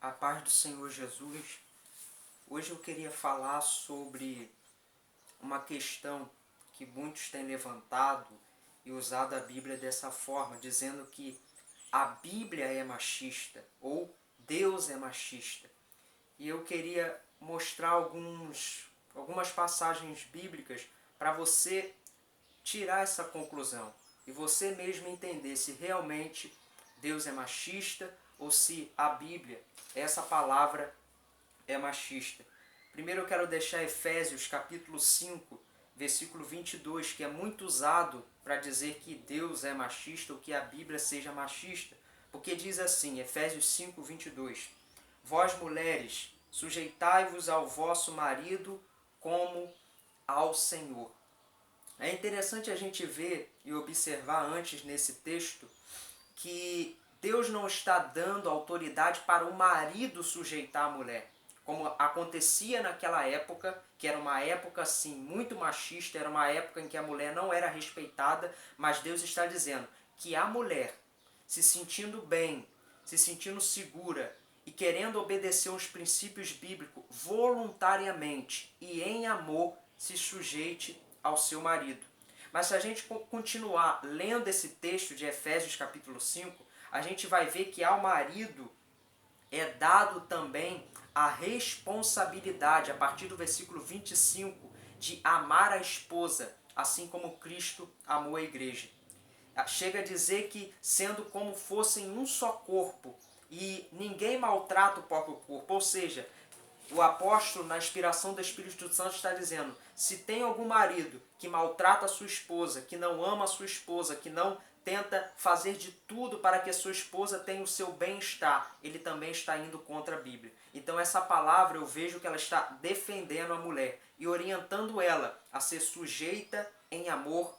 A paz do Senhor Jesus. Hoje eu queria falar sobre uma questão que muitos têm levantado e usado a Bíblia dessa forma, dizendo que a Bíblia é machista ou Deus é machista. E eu queria mostrar algumas passagens bíblicas para você tirar essa conclusão e você mesmo entender se realmente Deus é machista ou se a Bíblia, essa palavra, é machista. Primeiro eu quero deixar Efésios capítulo 5, versículo 22, que é muito usado para dizer que Deus é machista ou que a Bíblia seja machista, porque diz assim, Efésios 5, 22, vós mulheres, sujeitai-vos ao vosso marido como ao Senhor. É interessante a gente ver e observar antes nesse texto que Deus não está dando autoridade para o marido sujeitar a mulher, como acontecia naquela época, que era uma época assim muito machista, era uma época em que a mulher não era respeitada, mas Deus está dizendo que a mulher, se sentindo bem, se sentindo segura e querendo obedecer aos princípios bíblicos voluntariamente e em amor, se sujeite ao seu marido. Mas se a gente continuar lendo esse texto de Efésios capítulo 5, a gente vai ver que ao marido é dado também a responsabilidade, a partir do versículo 25, de amar a esposa, assim como Cristo amou a igreja. Chega a dizer que sendo como fossem um só corpo, e ninguém maltrata o próprio corpo, ou seja, o apóstolo, na inspiração do Espírito Santo, está dizendo, se tem algum marido que maltrata a sua esposa, que não ama a sua esposa, que não tenta fazer de tudo para que a sua esposa tenha o seu bem-estar, ele também está indo contra a Bíblia. Então essa palavra eu vejo que ela está defendendo a mulher e orientando ela a ser sujeita em amor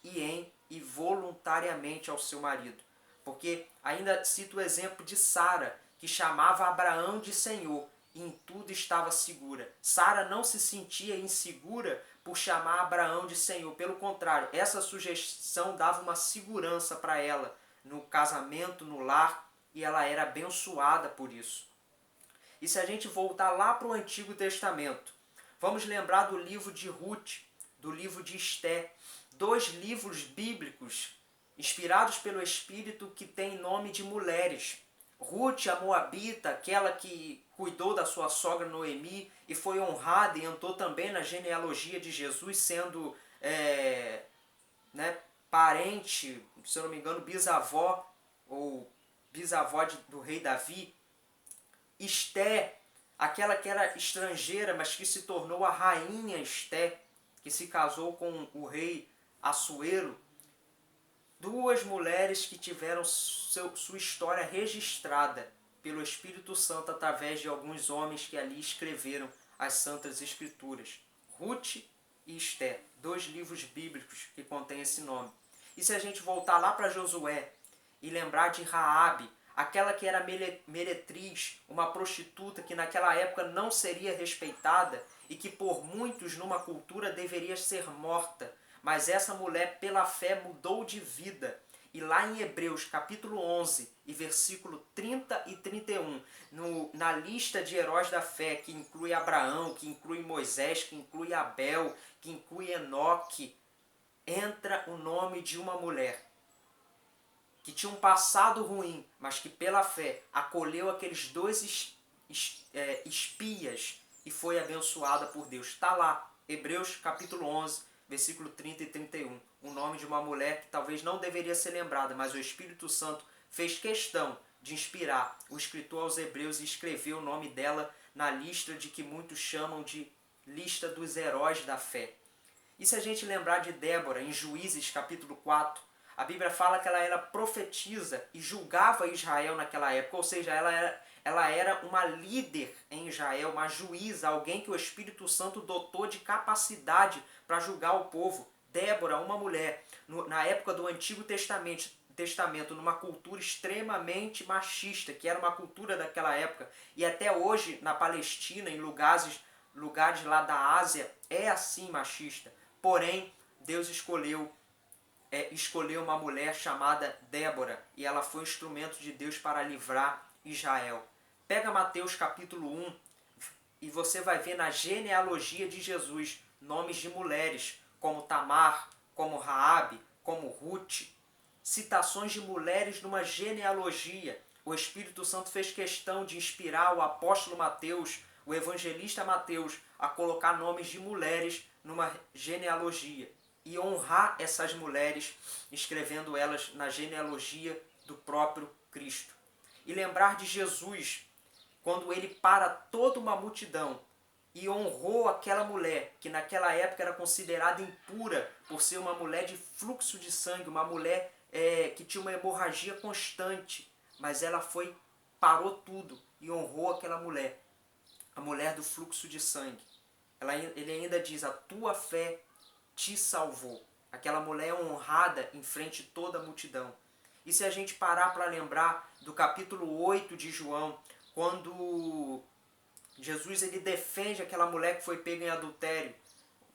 e voluntariamente ao seu marido. Porque ainda cito o exemplo de Sara, que chamava Abraão de Senhor, e em tudo estava segura. Sara não se sentia insegura por chamar Abraão de Senhor. Pelo contrário, essa sugestão dava uma segurança para ela no casamento, no lar, e ela era abençoada por isso. E se a gente voltar lá para o Antigo Testamento, vamos lembrar do livro de Ruth, do livro de Esté, dois livros bíblicos inspirados pelo Espírito que têm nome de mulheres. Ruth, a Moabita, aquela que cuidou da sua sogra Noemi e foi honrada e entrou também na genealogia de Jesus, sendo parente, se eu não me engano, bisavó ou bisavó do rei Davi. Esté, aquela que era estrangeira, mas que se tornou a rainha Esté, que se casou com o rei Assuero. Duas mulheres que tiveram sua história registrada pelo Espírito Santo através de alguns homens que ali escreveram as Santas Escrituras. Ruth e Esté, dois livros bíblicos que contêm esse nome. E se a gente voltar lá para Josué e lembrar de Raabe, aquela que era meretriz, uma prostituta que naquela época não seria respeitada e que por muitos numa cultura deveria ser morta, mas essa mulher pela fé mudou de vida. E lá em Hebreus capítulo 11 e versículo 30 e 31, na lista de heróis da fé, que inclui Abraão, que inclui Moisés, que inclui Abel, que inclui Enoque, entra o nome de uma mulher que tinha um passado ruim, mas que pela fé acolheu aqueles dois espias e foi abençoada por Deus. Está lá, Hebreus capítulo 11, versículo 30 e 31. O nome de uma mulher que talvez não deveria ser lembrada, mas o Espírito Santo fez questão de inspirar o escritor aos Hebreus e escreveu o nome dela na lista de que muitos chamam de lista dos heróis da fé. E se a gente lembrar de Débora, em Juízes capítulo 4, a Bíblia fala que ela era profetisa e julgava Israel naquela época, ou seja, ela era uma líder em Israel, uma juíza, alguém que o Espírito Santo dotou de capacidade para julgar o povo. Débora, uma mulher, na época do Antigo Testamento, numa cultura extremamente machista, que era uma cultura daquela época, e até hoje na Palestina, em lugares lá da Ásia, é assim machista. Porém, Deus escolheu uma mulher chamada Débora, e ela foi um instrumento de Deus para livrar Israel. Pega Mateus capítulo 1 e você vai ver na genealogia de Jesus nomes de mulheres, como Tamar, como Raabe, como Ruth, citações de mulheres numa genealogia. O Espírito Santo fez questão de inspirar o apóstolo Mateus, o evangelista Mateus, a colocar nomes de mulheres numa genealogia e honrar essas mulheres, escrevendo elas na genealogia do próprio Cristo. E lembrar de Jesus, quando ele para toda uma multidão e honrou aquela mulher, que naquela época era considerada impura por ser uma mulher de fluxo de sangue, uma mulher que tinha uma hemorragia constante, mas ela parou tudo e honrou aquela mulher, a mulher do fluxo de sangue. Ele ainda diz, a tua fé te salvou. Aquela mulher é honrada em frente de toda a multidão. E se a gente parar para lembrar do capítulo 8 de João, quando Jesus ele defende aquela mulher que foi pega em adultério,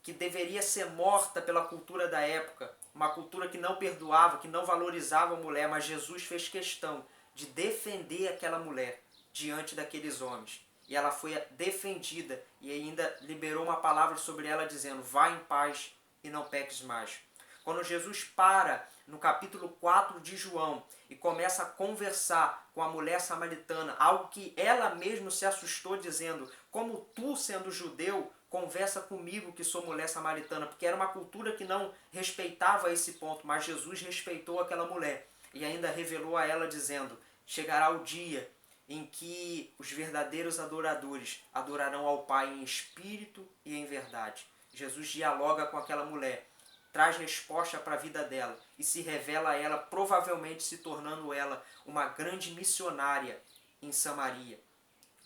que deveria ser morta pela cultura da época, uma cultura que não perdoava, que não valorizava a mulher, mas Jesus fez questão de defender aquela mulher diante daqueles homens. E ela foi defendida e ainda liberou uma palavra sobre ela dizendo, vá em paz e não peques mais. Quando Jesus para no capítulo 4 de João e começa a conversar com a mulher samaritana, algo que ela mesma se assustou dizendo, como tu, sendo judeu, conversa comigo que sou mulher samaritana, porque era uma cultura que não respeitava esse ponto, mas Jesus respeitou aquela mulher e ainda revelou a ela dizendo, chegará o dia em que os verdadeiros adoradores adorarão ao Pai em espírito e em verdade. Jesus dialoga com aquela mulher, traz resposta para a vida dela e se revela a ela, provavelmente se tornando ela uma grande missionária em Samaria.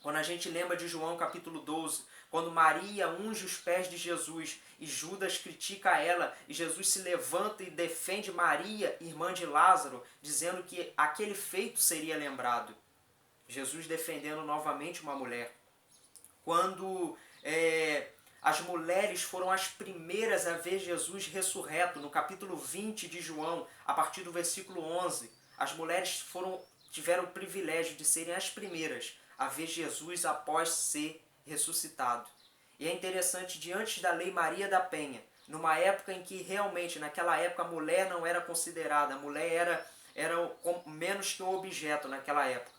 Quando a gente lembra de João capítulo 12, quando Maria unge os pés de Jesus e Judas critica ela e Jesus se levanta e defende Maria, irmã de Lázaro, dizendo que aquele feito seria lembrado. Jesus defendendo novamente uma mulher. Quando as mulheres foram as primeiras a ver Jesus ressurreto, no capítulo 20 de João, a partir do versículo 11, as mulheres tiveram o privilégio de serem as primeiras a ver Jesus após ser ressuscitado. E é interessante, diante da lei Maria da Penha, numa época em que realmente, naquela época, a mulher não era considerada, a mulher era menos que um objeto naquela época.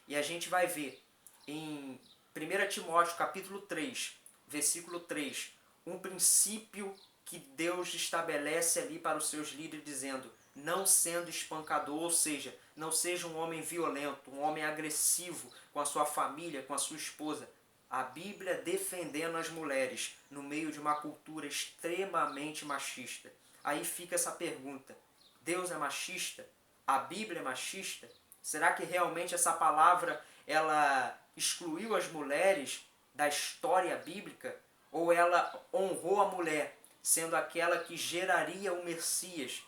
E a gente vai ver em 1 Timóteo capítulo 3, versículo 3, um princípio que Deus estabelece ali para os seus líderes, dizendo, não sendo espancador, ou seja, não seja um homem violento, um homem agressivo com a sua família, com a sua esposa. A Bíblia defendendo as mulheres no meio de uma cultura extremamente machista. Aí fica essa pergunta, Deus é machista? A Bíblia é machista? Será que realmente essa palavra ela excluiu as mulheres da história bíblica? Ou ela honrou a mulher, sendo aquela que geraria o Messias?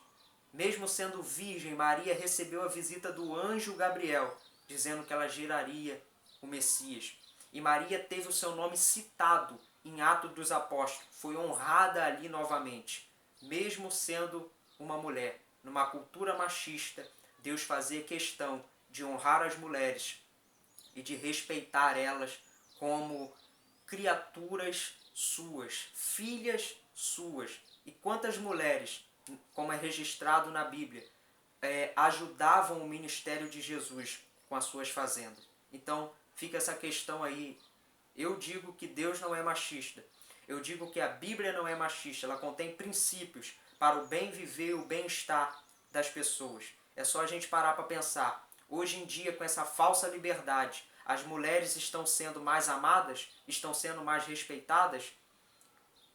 Mesmo sendo virgem, Maria recebeu a visita do anjo Gabriel, dizendo que ela geraria o Messias. E Maria teve o seu nome citado em Atos dos Apóstolos. Foi honrada ali novamente. Mesmo sendo uma mulher, numa cultura machista, Deus fazia questão de honrar as mulheres e de respeitar elas como criaturas suas, filhas suas. E quantas mulheres, como é registrado na Bíblia, ajudavam o ministério de Jesus com as suas fazendas. Então fica essa questão aí. Eu digo que Deus não é machista. Eu digo que a Bíblia não é machista. Ela contém princípios para o bem viver e o bem-estar das pessoas. É só a gente parar para pensar. Hoje em dia, com essa falsa liberdade, as mulheres estão sendo mais amadas? Estão sendo mais respeitadas?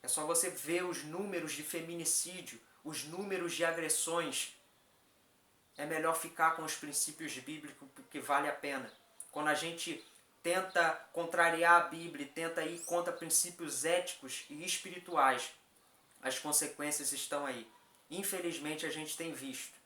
É só você ver os números de feminicídio, os números de agressões. É melhor ficar com os princípios bíblicos, porque vale a pena. Quando a gente tenta contrariar a Bíblia, tenta ir contra princípios éticos e espirituais, as consequências estão aí. Infelizmente, a gente tem visto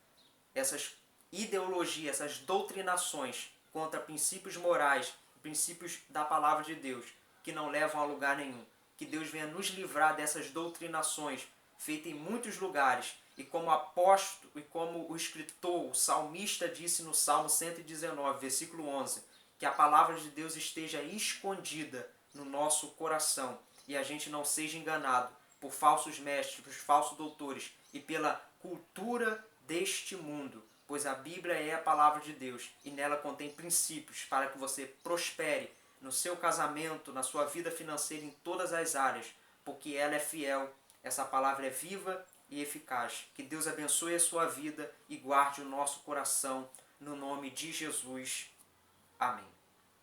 essas ideologias, essas doutrinações contra princípios morais, princípios da palavra de Deus, que não levam a lugar nenhum. Que Deus venha nos livrar dessas doutrinações feitas em muitos lugares. E como apóstolo, e como o escritor, o salmista disse no Salmo 119, versículo 11, que a palavra de Deus esteja escondida no nosso coração e a gente não seja enganado por falsos mestres, por falsos doutores e pela cultura deste mundo, pois a Bíblia é a palavra de Deus e nela contém princípios para que você prospere no seu casamento, na sua vida financeira, em todas as áreas, porque ela é fiel, essa palavra é viva e eficaz. Que Deus abençoe a sua vida e guarde o nosso coração, no nome de Jesus. Amém.